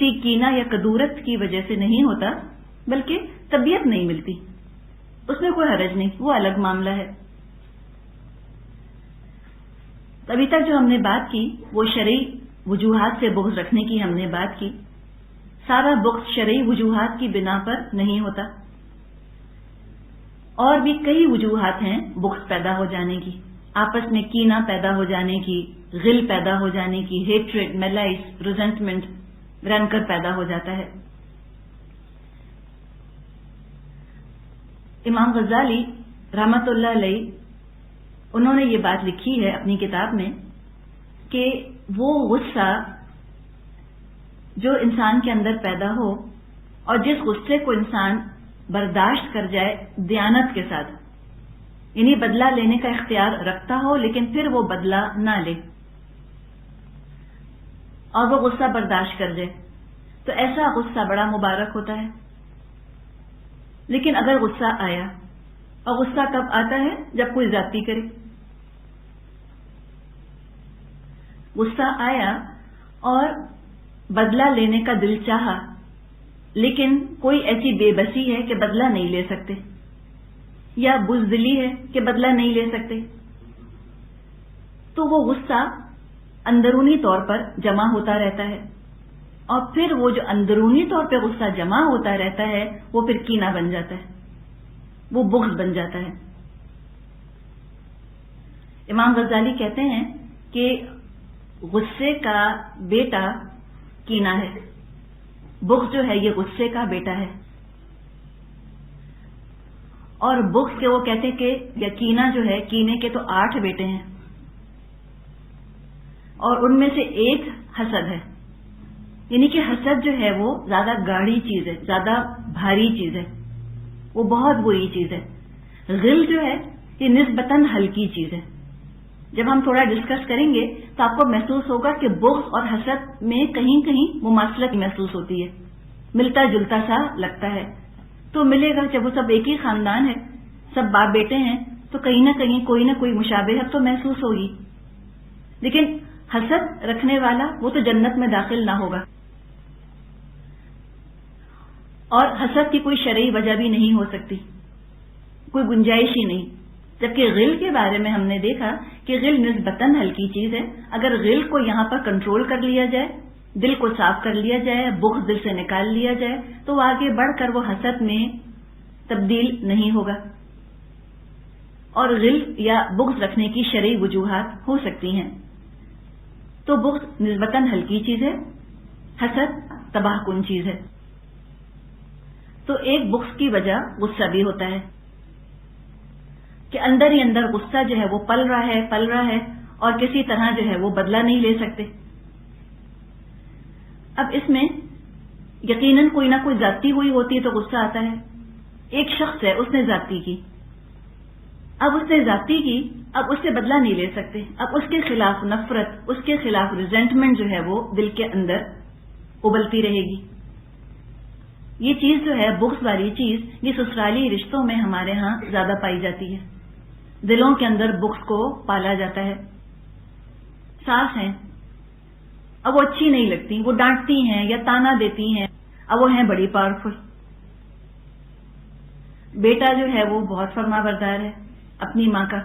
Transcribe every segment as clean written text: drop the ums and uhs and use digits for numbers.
کسی کینہ یا کدورت کی وجہ سے نہیں ہوتا، بلکہ طبیعت نہیں ملتی، اس میں کوئی حرج نہیں، وہ الگ معاملہ ہے۔ ابھی تک جو ہم نے بات کی وہ شرعی وجوہات سے بغض رکھنے کی ہم نے بات کی۔ سارا بغض شرعی وجوہات کی بنا پر نہیں ہوتا، اور بھی کئی وجوہات ہیں بغض پیدا ہو جانے کی، آپس میں کینہ پیدا ہو جانے کی، غل پیدا ہو جانے کی، ہیٹریڈ، میلائس، ریزنٹمنٹ، رینکر پیدا ہو جاتا ہے۔ امام غزالی رحمۃ اللہ علیہ انہوں نے یہ بات لکھی ہے اپنی کتاب میں کہ وہ غصہ جو انسان کے اندر پیدا ہو اور جس غصے کو انسان برداشت کر جائے دیانت کے ساتھ، یعنی بدلہ لینے کا اختیار رکھتا ہو لیکن پھر وہ بدلہ نہ لے اور وہ غصہ برداشت کر جائے، تو ایسا غصہ بڑا مبارک ہوتا ہے۔ لیکن اگر غصہ آیا، اور غصہ کب آتا ہے؟ جب کوئی زیادتی کرے۔ غصہ آیا اور بدلہ لینے کا دل چاہا، لیکن کوئی ایسی بے بسی ہے کہ بدلہ نہیں لے سکتے، یا بزدلی ہے کہ بدلہ نہیں لے سکتے، تو وہ غصہ اندرونی طور پر جمع ہوتا رہتا ہے، اور پھر وہ جو اندرونی طور پہ غصہ جمع ہوتا رہتا ہے وہ پھر کینہ بن جاتا ہے، وہ بغض بن جاتا ہے۔ امام غزالی کہتے ہیں کہ غصے کا بیٹا کینہ ہے، بغض جو ہے یہ غصے کا بیٹا ہے، اور بغض کے وہ کہتے ہیں کہ یا کینہ جو ہے، کینے کے تو 8 بیٹے ہیں، اور ان میں سے ایک حسد ہے، یعنی کہ حسد جو ہے وہ زیادہ گاڑھی چیز ہے، زیادہ بھاری چیز ہے، وہ بہت بری چیز ہے۔ غل جو ہے یہ نسبتاً ہلکی چیز ہے۔ جب ہم تھوڑا ڈسکس کریں گے تو آپ کو محسوس ہوگا کہ بغض اور حسد میں کہیں کہیں مماثلت محسوس ہوتی ہے، ملتا جلتا سا لگتا ہے، تو ملے گا جب وہ سب ایک ہی خاندان ہے، سب باپ بیٹے ہیں، تو کہیں نہ کہیں کوئی نہ کوئی مشابہت تو محسوس ہوگی۔ لیکن حسد رکھنے والا وہ تو جنت میں داخل نہ ہوگا، اور حسد کی کوئی شرعی وجہ بھی نہیں ہو سکتی، کوئی گنجائش ہی نہیں۔ جبکہ غل کے بارے میں ہم نے دیکھا کہ غل نسبتاً ہلکی چیز ہے، اگر غل کو یہاں پر کنٹرول کر لیا جائے، دل کو صاف کر لیا جائے، بغض دل سے نکال لیا جائے، تو آگے بڑھ کر وہ حسد میں تبدیل نہیں ہوگا، اور غل یا بغض رکھنے کی شرعی وجوہات ہو سکتی ہیں۔ تو بغض نسبتاً ہلکی چیز ہے، حسد تباہ کن چیز ہے۔ تو ایک بغض کی وجہ غصہ بھی ہوتا ہے کہ اندر ہی اندر غصہ جو ہے وہ پل رہا ہے اور کسی طرح جو ہے وہ بدلہ نہیں لے سکتے۔ اب اس میں یقیناً کوئی نہ کوئی زیادتی ہوئی ہوتی ہے تو غصہ آتا ہے۔ ایک شخص ہے، اس نے زیادتی کی، اب اس نے زیادتی کی، اب اس سے بدلہ نہیں لے سکتے، اب اس کے خلاف نفرت، اس کے خلاف ریزنٹمنٹ جو ہے وہ دل کے اندر ابلتی رہے گی۔ یہ چیز جو ہے بغض والی چیز، یہ سسرالی رشتوں میں ہمارے ہاں زیادہ پائی جاتی ہے، دلوں کے اندر بغض کو پالا جاتا ہے۔ ساس ہیں، اب وہ اچھی نہیں لگتی، وہ ڈانٹتی ہیں یا تانا دیتی ہیں، اب وہ ہیں بڑی پاورفل۔ بیٹا جو ہے وہ بہت فرما بردار ہے اپنی ماں کا،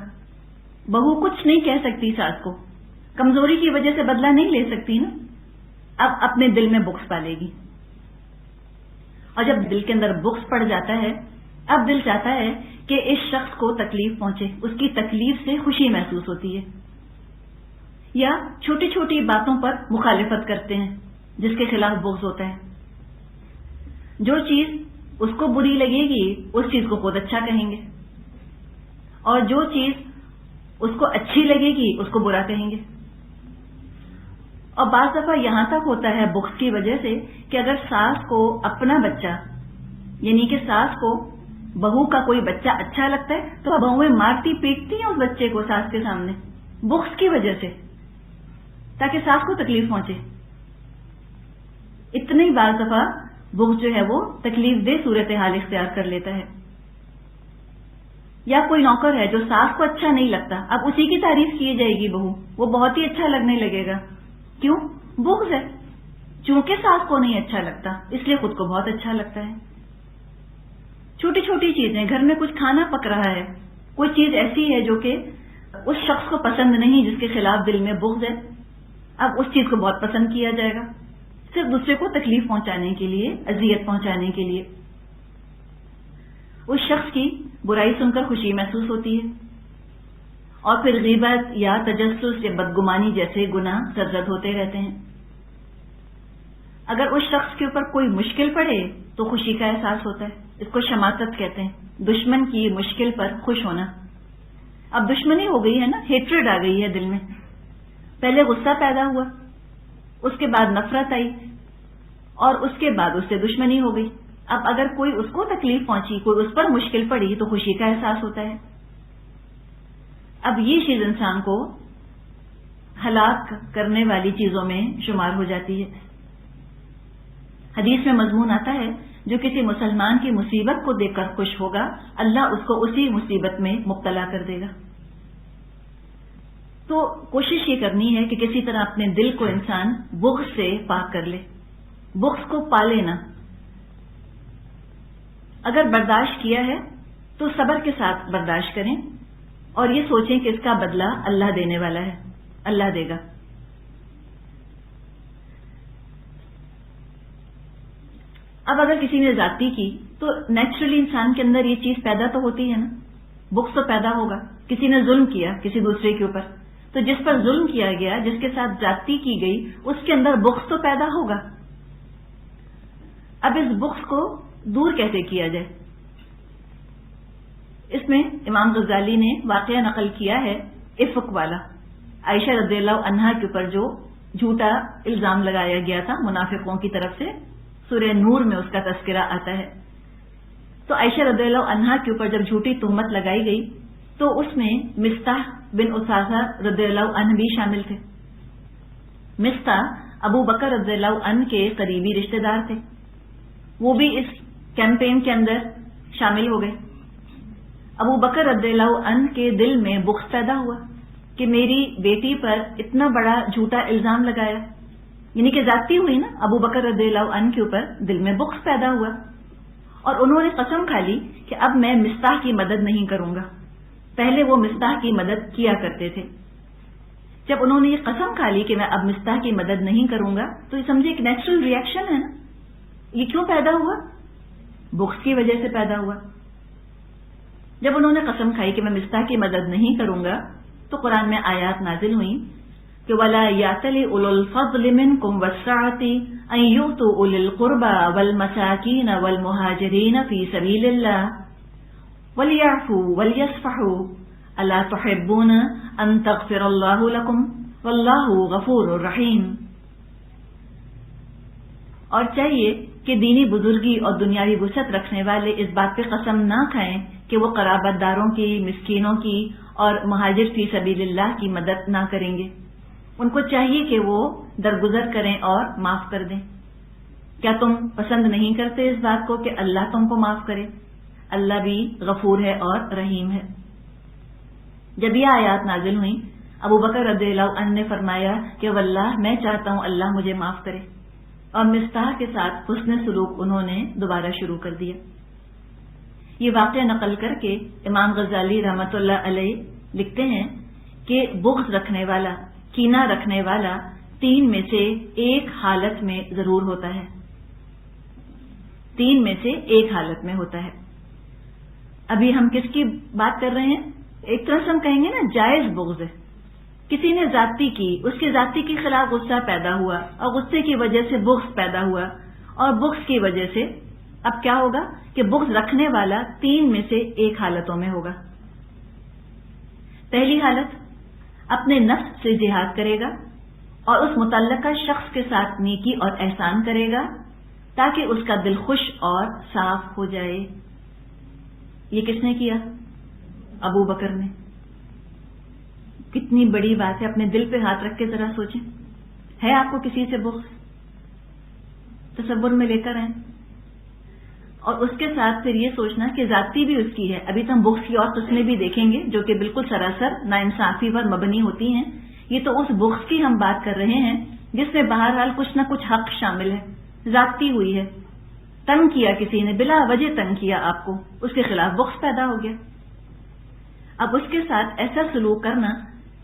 بہو کچھ نہیں کہہ سکتی ساس کو، کمزوری کی وجہ سے بدلہ نہیں لے سکتی نا، اب اپنے دل میں بغض پالے گی، اور جب دل کے اندر بغض پڑ جاتا ہے، اب دل چاہتا ہے کہ اس شخص کو تکلیف پہنچے، اس کی تکلیف سے خوشی محسوس ہوتی ہے، یا چھوٹی چھوٹی باتوں پر مخالفت کرتے ہیں جس کے خلاف بغض ہوتا ہے۔ جو چیز اس کو بری لگے گی اس چیز کو خود اچھا کہیں گے، اور جو چیز اس کو اچھی لگے گی اس کو برا کہیں گے۔ اور بعض دفعہ یہاں تک ہوتا ہے بغض کی وجہ سے کہ اگر ساس کو اپنا بچہ، یعنی کہ ساس کو بہو کا کوئی بچہ اچھا لگتا ہے تو بہویں مارتی پیٹتی ہیں اس بچے کو ساس کے سامنے بغض کی وجہ سے، تاکہ ساس کو تکلیف پہنچے۔ اتنی بعض دفعہ بغض جو ہے وہ تکلیف دہ صورتحال اختیار کر لیتا ہے۔ یا کوئی نوکر ہے جو ساس کو اچھا نہیں لگتا، اب اسی کی تعریف کی جائے گی بہو، وہ بہت ہی اچھا لگنے لگے گا، کیوں؟ بغض ہے، چونکہ ساس کو نہیں اچھا لگتا اس لیے خود کو بہت اچھا لگتا ہے. چھوٹی چھوٹی چیزیں، گھر میں کچھ کھانا پک رہا ہے، کوئی چیز ایسی ہے جو کہ اس شخص کو پسند نہیں، جس کے خلاف دل میں بغض ہے، اب اس چیز کو بہت پسند کیا جائے گا صرف دوسرے کو تکلیف پہنچانے کے لیے، اذیت پہنچانے کے لیے. اس شخص کی برائی سن کر خوشی محسوس ہوتی ہے، اور پھر غیبت یا تجسس یا بدگمانی جیسے گناہ سرزد ہوتے رہتے ہیں. اگر اس شخص کے اوپر کوئی مشکل پڑے تو خوشی کا احساس ہوتا ہے، اس کو شماتت کہتے ہیں، دشمن کی مشکل پر خوش ہونا. اب دشمنی ہو گئی ہے نا، ہیٹریڈ آ گئی ہے دل میں. پہلے غصہ پیدا ہوا، اس کے بعد نفرت آئی، اور اس کے بعد اس سے دشمنی ہو گئی. اب اگر کوئی اس کو تکلیف پہنچی، کوئی اس پر مشکل پڑی تو خوشی کا احساس ہوتا ہے. اب یہ چیز انسان کو ہلاک کرنے والی چیزوں میں شمار ہو جاتی ہے. حدیث میں مضمون آتا ہے جو کسی مسلمان کی مصیبت کو دیکھ کر خوش ہوگا، اللہ اس کو اسی مصیبت میں مبتلا کر دے گا. تو کوشش یہ کرنی ہے کہ کسی طرح اپنے دل کو انسان بغض سے پاک کر لے، بغض کو پالے نہ. اگر برداشت کیا ہے تو صبر کے ساتھ برداشت کریں اور یہ سوچیں کہ اس کا بدلہ اللہ دینے والا ہے، اللہ دے گا. اب اگر کسی نے زیادتی کی تو نیچرلی انسان کے اندر یہ چیز پیدا تو ہوتی ہے نا، بغض تو پیدا ہوگا. کسی نے ظلم کیا کسی دوسرے کے اوپر، تو جس پر ظلم کیا گیا، جس کے ساتھ زیادتی کی گئی، اس کے اندر بغض تو پیدا ہوگا. اب اس بغض کو دور کیسے کیا جائے؟ اس میں امام غزالی نے واقعہ نقل کیا ہے افق والا، عائشہ رضی اللہ عنہا کے اوپر جو جھوٹا الزام لگایا گیا تھا منافقوں کی طرف سے. سورہ نور میں اس کا تذکرہ آتا ہے. تو عائشہ رضی اللہ عنہا کے اوپر جب جھوٹی تہمت لگائی گئی تو اس میں مستح بن اساسہ رضی اللہ عنہ بھی شامل تھے. مستح ابو بکر رضی اللہ عنہ کے قریبی رشتہ دار تھے، وہ بھی اس کیمپین کے اندر شامل ہو گئے. ابو بکر رضی اللہ عنہ کے دل میں بغض پیدا ہوا کہ میری بیٹی پر اتنا بڑا جھوٹا الزام لگایا، یعنی کہ زیادتی ہوئی نا. ابو بکر رضی اللہ عنہ کے اوپر دل میں بغض پیدا ہوا اور انہوں نے قسم کھا لی کہ اب میں مستح کی مدد نہیں کروں گا. پہلے وہ مستح کی مدد کیا کرتے تھے. جب انہوں نے یہ قسم کھا لی کہ میں اب مستح کی مدد نہیں کروں گا تو یہ سمجھے ایک نیچرل ری ایکشن ہے نا. یہ کیوں پیدا ہوا؟ بغض کی وجہ سے پیدا ہوا. جب انہوں نے قسم کھائی کہ میں مستح کی مدد نہیں کروں گا تو قرآن میں آیات نازل ہوئیں کہ وَلَا يَأْتَلِ أُولُو الْفَضْلِ مِنْكُمْ وَالسَّعَةِ أَنْ يُؤْتُوا أُولِي الْقُرْبَى وَالْمَسَاكِينَ وَالْمُهَاجِرِينَ فِي سَبِيلِ اللَّهِ وَلْيَعْفُوا وَلْيَصْفَحُوا أَلَا تُحِبُّونَ أَنْ تَغْفِرَ اللَّهُ لَكُمْ وَاللَّهُ غَفُورٌ رَحِيمٌ. اور چاہیے کہ دینی بزرگی اور دنیاوی وسعت رکھنے والے اس بات پہ قسم نہ کھائیں کہ وہ قرابت داروں کی، مسکینوں کی اور مہاجر فی سبیل اللہ کی مدد نہ کریں گے. ان کو چاہیے کہ وہ درگزر کریں اور معاف کر دیں. کیا تم پسند نہیں کرتے اس بات کو کہ اللہ تم کو معاف کرے؟ اللہ بھی غفور ہے اور رحیم ہے. جب یہ آیات نازل ہوئیں ابو بکر رضی اللہ عنہ نے فرمایا کہ واللہ میں چاہتا ہوں اللہ مجھے معاف کرے، اور مستح کے ساتھ حسن سلوک انہوں نے دوبارہ شروع کر دیا. یہ واقعہ نقل کر کے امام غزالی رحمۃ اللہ علیہ لکھتے ہیں کہ بغض رکھنے والا، کینہ رکھنے والا 3 میں سے ایک حالت میں ضرور ہوتا ہے. 3 میں سے ایک حالت میں ہوتا ہے. ابھی ہم کس کی بات کر رہے ہیں؟ ایک طرح سے ہم کہیں گے نا جائز بغض ہے. کسی نے زیادتی کی، اس کی زیادتی کے خلاف غصہ پیدا ہوا اور غصے کی وجہ سے بغض پیدا ہوا، اور بغض کی وجہ سے اب کیا ہوگا کہ بغض رکھنے والا 3 میں سے ایک حالتوں میں ہوگا. پہلی حالت، اپنے نفس سے جہاد کرے گا اور اس متعلقہ شخص کے ساتھ نیکی اور احسان کرے گا تاکہ اس کا دل خوش اور صاف ہو جائے. یہ کس نے کیا؟ ابو بکر نے. کتنی بڑی بات ہے. اپنے دل پہ ہاتھ رکھ کے ذرا سوچیں، ہے آپ کو کسی سے بغض؟ تصور میں لے کر آئیں. اور اس کے ساتھ پھر یہ سوچنا کہ ذاتی بھی اس کی ہے. ابھی تو ہم بغض کی اور قسمیں بھی دیکھیں گے جو کہ بالکل سراسر ناانصافی پر مبنی ہوتی ہیں. یہ تو اس بغض کی ہم بات کر رہے ہیں جس میں بہرحال کچھ نہ کچھ حق شامل ہے, زیادتی ہوئی ہے, تنگ کیا کسی نے, بلا وجہ تنگ کیا آپ کو, اس کے خلاف بغض پیدا ہو گیا. اب اس کے ساتھ ایسا سلوک کرنا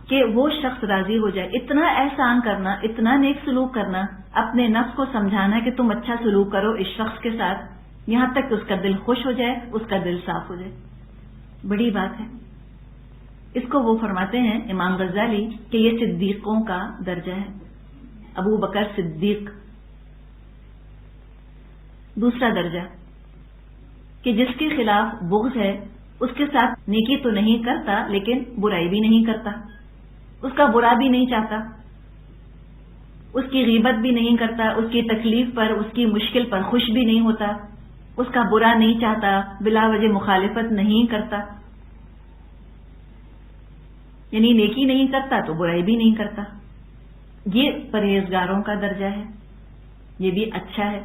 کہ وہ شخص راضی ہو جائے, اتنا احسان کرنا, اتنا نیک سلوک کرنا, اپنے نفس کو سمجھانا کہ تم اچھا سلوک کرو اس شخص کے ساتھ, یہاں تک کہ اس کا دل خوش ہو جائے, اس کا دل صاف ہو جائے, بڑی بات ہے. اس کو وہ فرماتے ہیں امام غزالی کہ یہ صدیقوں کا درجہ ہے, ابو بکر صدیق. دوسرا درجہ کہ جس کے خلاف بغض ہے اس کے ساتھ نیکی تو نہیں کرتا لیکن برائی بھی نہیں کرتا, اس کا برا بھی نہیں چاہتا, اس کی غیبت بھی نہیں کرتا, اس کی تکلیف پر, اس کی مشکل پر خوش بھی نہیں ہوتا, اس کا برا نہیں چاہتا, بلا وجہ مخالفت نہیں کرتا, یعنی نیکی نہیں کرتا تو برائی بھی نہیں کرتا. یہ پرہیزگاروں کا درجہ ہے, یہ بھی اچھا ہے.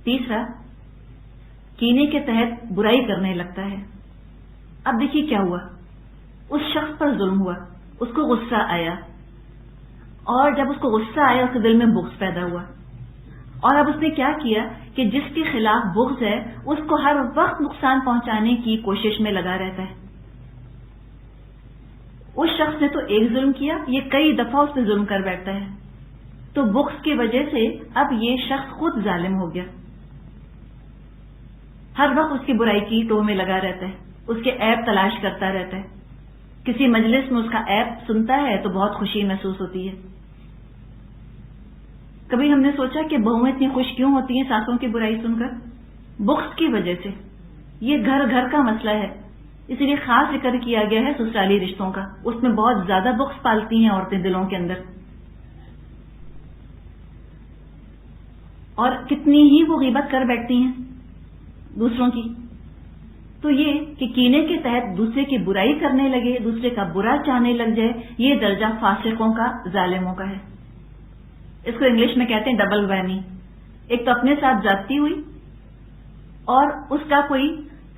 تیسرا, کینے کے تحت برائی کرنے لگتا ہے. اب دیکھیے کیا ہوا, اس شخص پر ظلم ہوا, اس کو غصہ آیا, اور جب اس کو غصہ آیا اس کے دل میں بغض پیدا ہوا, اور اب اس نے کیا کیا کہ جس کے خلاف بغض ہے اس کو ہر وقت نقصان پہنچانے کی کوشش میں لگا رہتا ہے. اس شخص نے تو ایک ظلم کیا, یہ کئی دفعہ اس پہ ظلم کر بیٹھتا ہے, تو بغض کی وجہ سے اب یہ شخص خود ظالم ہو گیا, ہر وقت اس کی برائی کی ٹو میں لگا رہتا ہے, اس کے عیب تلاش کرتا رہتا ہے. کسی مجلس میں اس کا عیب سنتا ہے تو بہت خوشی محسوس ہوتی ہے. کبھی ہم نے سوچا کہ بہویں اتنی خوش کیوں ہوتی ہیں ساسوں کی برائی سن کر؟ بغض کی وجہ سے. یہ گھر گھر کا مسئلہ ہے, اسی لیے خاص ذکر کیا گیا ہے سسرالی رشتوں کا. اس میں بہت زیادہ بغض پالتی ہیں عورتیں دلوں کے اندر, اور کتنی ہی وہ غیبت کر بیٹھتی ہیں دوسروں کی. تو یہ کہ کینے کے تحت دوسرے کی برائی کرنے لگے, دوسرے کا برا چاہنے لگ جائے, یہ درجہ فاسقوں کا, ظالموں کا ہے. اس کو انگلش میں کہتے ہیں ڈبل ویمی. ایک تو اپنے ساتھ زیادتی ہوئی, اور اس کا کوئی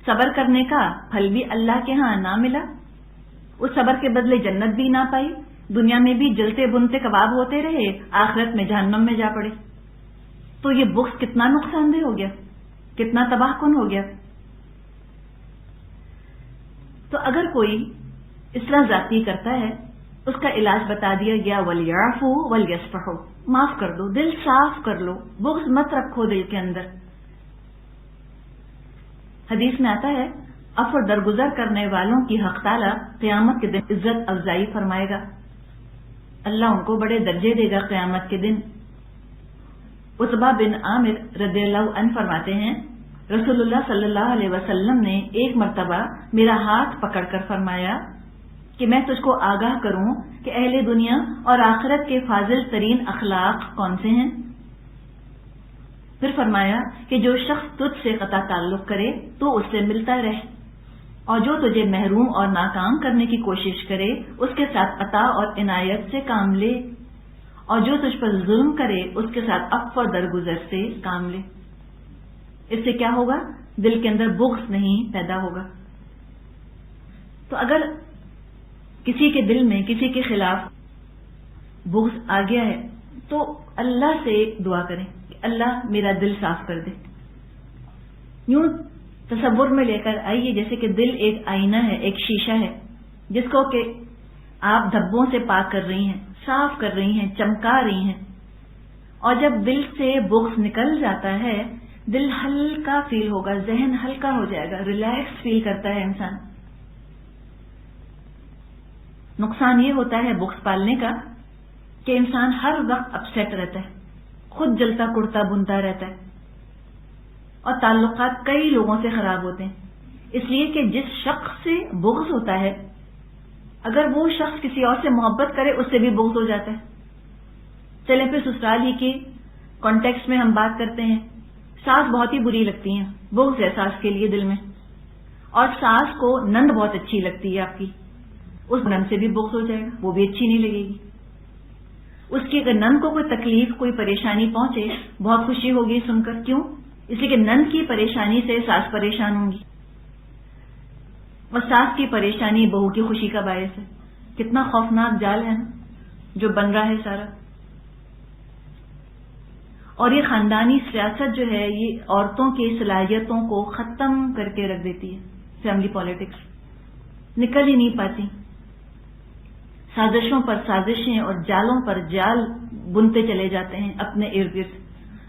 صبر کرنے کا پھل بھی اللہ کے ہاں نہ ملا, اس صبر کے بدلے جنت بھی نہ پائی, دنیا میں بھی جلتے بنتے کباب ہوتے رہے, آخرت میں جہنم میں جا پڑے. تو یہ بغض کتنا نقصان دہ ہو گیا, کتنا تباہ کن ہو گیا. تو اگر کوئی اس طرح زیادتی کرتا ہے, اس کا علاج بتا دیا گیا, وَلْيَعْفُوا وَلْيَصْفَحُوا, معاف کر دو, دل صاف کر لو, بغض مت رکھو دل کے اندر. حدیث میں آتا ہے عفو درگزر کرنے والوں کی حق تعالی قیامت کے دن عزت افزائی فرمائے گا, اللہ ان کو بڑے درجے دے گا قیامت کے دن. عتبہ بن عامر رضی اللہ عنہ فرماتے ہیں رسول اللہ صلی اللہ علیہ وسلم نے ایک مرتبہ میرا ہاتھ پکڑ کر فرمایا کہ میں تجھ کو آگاہ کروں کہ اہل دنیا اور آخرت کے فاضل ترین اخلاق کون سے ہیں. پھر فرمایا کہ جو شخص تجھ سے قطع تعلق کرے تو اس سے ملتا رہ, اور جو تجھے محروم اور ناکام کرنے کی کوشش کرے اس کے ساتھ عطا اور عنایت سے کام لے, اور جو تجھ پر ظلم کرے اس کے ساتھ عفو اور درگزر سے کام لے. اس سے کیا ہوگا, دل کے اندر بغض نہیں پیدا ہوگا. تو اگر کسی کے دل میں کسی کے خلاف بغض آ گیا ہے تو اللہ سے دعا کریں کہ اللہ میرا دل صاف کر دے. یوں تصور میں لے کر آئیے جیسے کہ دل ایک آئینہ ہے, ایک شیشہ ہے, جس کو کہ آپ دھبوں سے پاک کر رہی ہیں, صاف کر رہی ہیں, چمکا رہی ہیں. اور جب دل سے بغض نکل جاتا ہے دل ہلکا فیل ہوگا, ذہن ہلکا ہو جائے گا, ریلیکس فیل کرتا ہے انسان. نقصان یہ ہوتا ہے بغض پالنے کا کہ انسان ہر وقت اپسیٹ رہتا ہے, خود جلتا کڑتا بنتا رہتا ہے, اور تعلقات کئی لوگوں سے خراب ہوتے ہیں. اس لیے کہ جس شخص سے بغض ہوتا ہے اگر وہ شخص کسی اور سے محبت کرے اس سے بھی بغض ہو جاتا ہے. چلیں پھر سسرال ہی کی کانٹیکسٹ میں ہم بات کرتے ہیں. ساس بہت ہی بری لگتی ہیں, بغض ہے ساس کے لیے دل میں, اور ساس کو نند بہت اچھی لگتی ہے آپ کی, اس نند سے بھی بغض ہو جائے گا, وہ بھی اچھی نہیں لگے گی. اس کی اگر نند کو کوئی تکلیف کوئی پریشانی پہنچے بہت خوشی ہوگی سن کر. کیوں؟ اس لیے کہ نند کی پریشانی سے ساس پریشان ہوں گی, اور ساس کی پریشانی بہو کی خوشی کا باعث ہے. کتنا خوفناک جال ہے نا. جو بن رہا ہے سارا. اور یہ خاندانی سیاست جو ہے یہ عورتوں کی صلاحیتوں کو ختم کر کے رکھ دیتی ہے. فیملی پالیٹکس نکل ہی نہیں پاتی. سازشوں پر سازشیں اور جالوں پر جال بنتے چلے جاتے ہیں اپنے ارد گرد,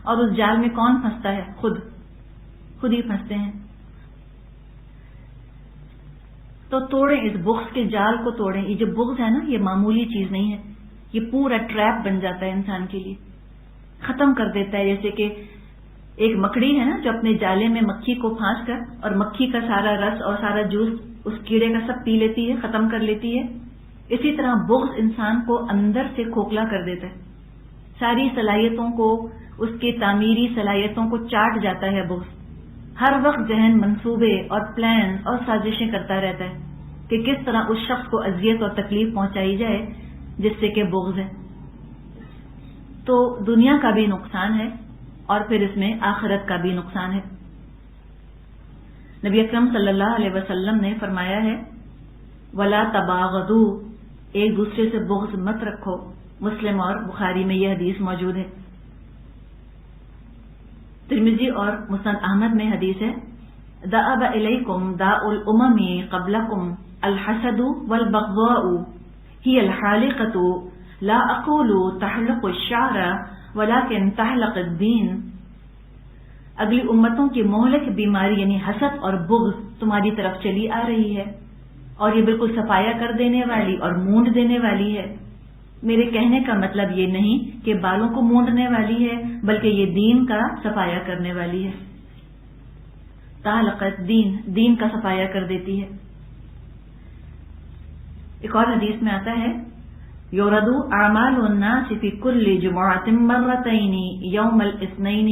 اور اس جال میں کون پھنستا ہے؟ خود ہی پھنستے ہیں. تو توڑیں اس بغض کے جال کو توڑیں. یہ جو بغض ہے نا یہ معمولی چیز نہیں ہے, یہ پورا ٹریپ بن جاتا ہے انسان کے لیے, ختم کر دیتا ہے. جیسے کہ ایک مکڑی ہے نا جو اپنے جالے میں مکھی کو پھانس کر اور مکھی کا سارا رس اور سارا جوس اس کیڑے کا سب پی لیتی ہے, ختم کر لیتی ہے. اسی طرح بغض انسان کو اندر سے کھوکھلا کر دیتا ہے. ساری صلاحیتوں کو, اس کی تعمیری صلاحیتوں کو چاٹ جاتا ہے بغض. ہر وقت ذہن منصوبے اور پلان اور سازشیں کرتا رہتا ہے کہ کس طرح اس شخص کو اذیت اور تکلیف پہنچائی جائے جس سے کہ بغض ہے. تو دنیا کا بھی نقصان ہے اور پھر اس میں آخرت کا بھی نقصان ہے. نبی اکرم صلی اللہ علیہ وسلم نے فرمایا ہے وَلَا تَبَاغَضُوا, ایک دوسرے سے بغض مت رکھو. مسلم اور بخاری میں یہ حدیث موجود ہے. ترمذی اور مسند احمد میں حدیث ہے دَأَبَ إِلَيْكُمْ دَاءُ الْأُمَمِ قَبْلَكُمْ الْحَسَدُ وَالْبَغْضَاءُ هِيَ الْحَالِقَةُ لَا أَقُولُ تَحْلِقُ الشَّعْرَ وَلَكِنْ تَحْلِقُ الدِّينَ. اگلی امتوں کی مہلک بیماری یعنی حسد اور بغض تمہاری طرف چلی آ رہی ہے, اور یہ بالکل صفایا کر دینے والی اور مونڈ دینے والی ہے. میرے کہنے کا مطلب یہ نہیں کہ بالوں کو مونڈنے والی ہے, بلکہ یہ دین کا صفایا کرنے والی ہے. تعلقت دین کا صفایا کر دیتی ہے. ایک اور حدیث میں آتا ہے یورد اعمال الناس فی کل جمعۃ مرتین یوم الاثنین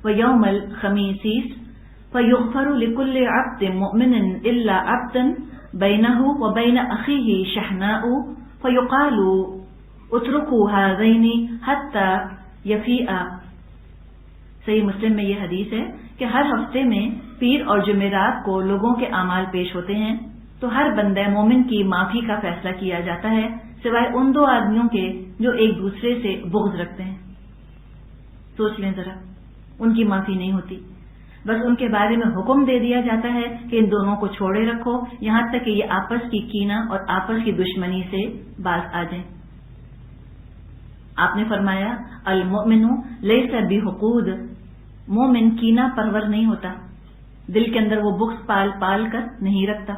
ویوم الخمیس فیغفر لکل عبد مؤمن الا عبدا بینہ وبین اخیہ شحناء فیقال اترکوا ہذین حتی یفیئا. صحیح مسلم میں یہ حدیث ہے کہ ہر ہفتے میں پیر اور جمعرات کو لوگوں کے اعمال پیش ہوتے ہیں, تو ہر بندہ مومن کی معافی کا فیصلہ کیا جاتا ہے سوائے ان دو آدمیوں کے جو ایک دوسرے سے بغض رکھتے ہیں. سوچ لیں ذرا, ان کی معافی نہیں ہوتی, بس ان کے بارے میں حکم دے دیا جاتا ہے کہ ان دونوں کو چھوڑے رکھو یہاں تک کہ یہ آپس کی کینہ اور آپس کی دشمنی سے باز آ جائیں. آپ نے فرمایا المؤمن لیس بحقود, مومن کینہ پرور نہیں ہوتا, دل کے اندر وہ بغض پال پال کر نہیں رکھتا.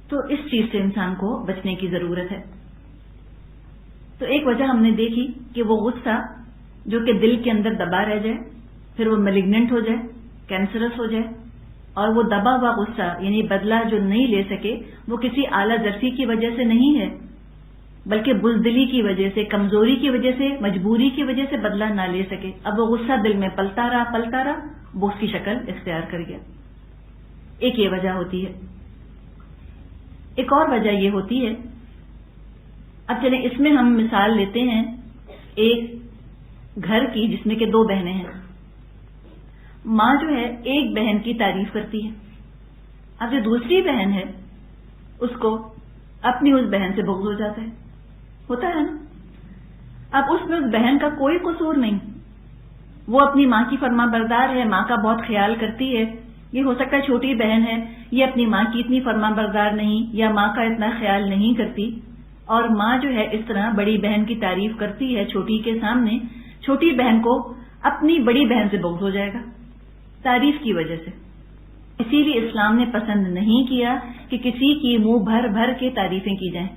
تو اس چیز سے انسان کو بچنے کی ضرورت ہے. تو ایک وجہ ہم نے دیکھی کہ وہ غصہ جو کہ دل کے اندر دبا رہ جائے, پھر وہ میلیگننٹ ہو جائے, کینسرس ہو جائے, اور وہ دبا ہوا غصہ یعنی بدلہ جو نہیں لے سکے وہ کسی اعلی ظرفی کی وجہ سے نہیں ہے, بلکہ بزدلی کی وجہ سے, کمزوری کی وجہ سے, مجبوری کی وجہ سے بدلہ نہ لے سکے. اب وہ غصہ دل میں پلتا رہا وہ اس کی شکل اختیار کر گیا. ایک یہ وجہ ہوتی ہے. ایک اور وجہ یہ ہوتی ہے, اب چلیں اس میں ہم مثال لیتے ہیں ایک گھر کی جس میں کہ دو بہنیں ہیں. ماں جو ہے ایک بہن کی تعریف کرتی ہے, اب جو دوسری بہن ہے اس کو اپنی اس بہن سے بغض ہو جاتا ہے. ہوتا ہے نا. اب اس میں اس بہن کا کوئی قصور نہیں, وہ اپنی ماں کی فرما بردار ہے, ماں کا بہت خیال کرتی ہے. یہ ہو سکتا ہے چھوٹی بہن ہے, یہ اپنی ماں کی اتنی فرما بردار نہیں یا ماں کا اتنا خیال نہیں کرتی, اور ماں جو ہے اس طرح بڑی بہن کی تعریف کرتی ہے چھوٹی کے سامنے. چھوٹی بہن کو اپنی بڑی بہن سے بغض ہو جائے گا تعریف کی وجہ سے. اسی لیے اسلام نے پسند نہیں کیا کہ کسی کی منہ بھر بھر کے تعریفیں کی جائیں,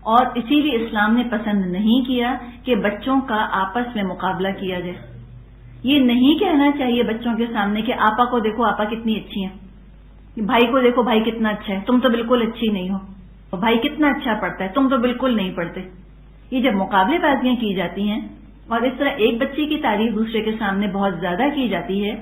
اور اسی لیے اسلام نے پسند نہیں کیا کہ بچوں کا آپس میں مقابلہ کیا جائے. یہ نہیں کہنا چاہیے بچوں کے سامنے کہ آپا کو دیکھو آپا کتنی اچھی ہیں, بھائی کو دیکھو بھائی کتنا اچھا ہے, تم تو بالکل اچھی نہیں ہو, بھائی کتنا اچھا پڑھتا ہے, تم تو بالکل نہیں پڑھتے. یہ جب مقابلے بازیاں کی جاتی ہیں اور اس طرح ایک بچی کی تعریف دوسرے کے سامنے بہت زیادہ کی جاتی ہے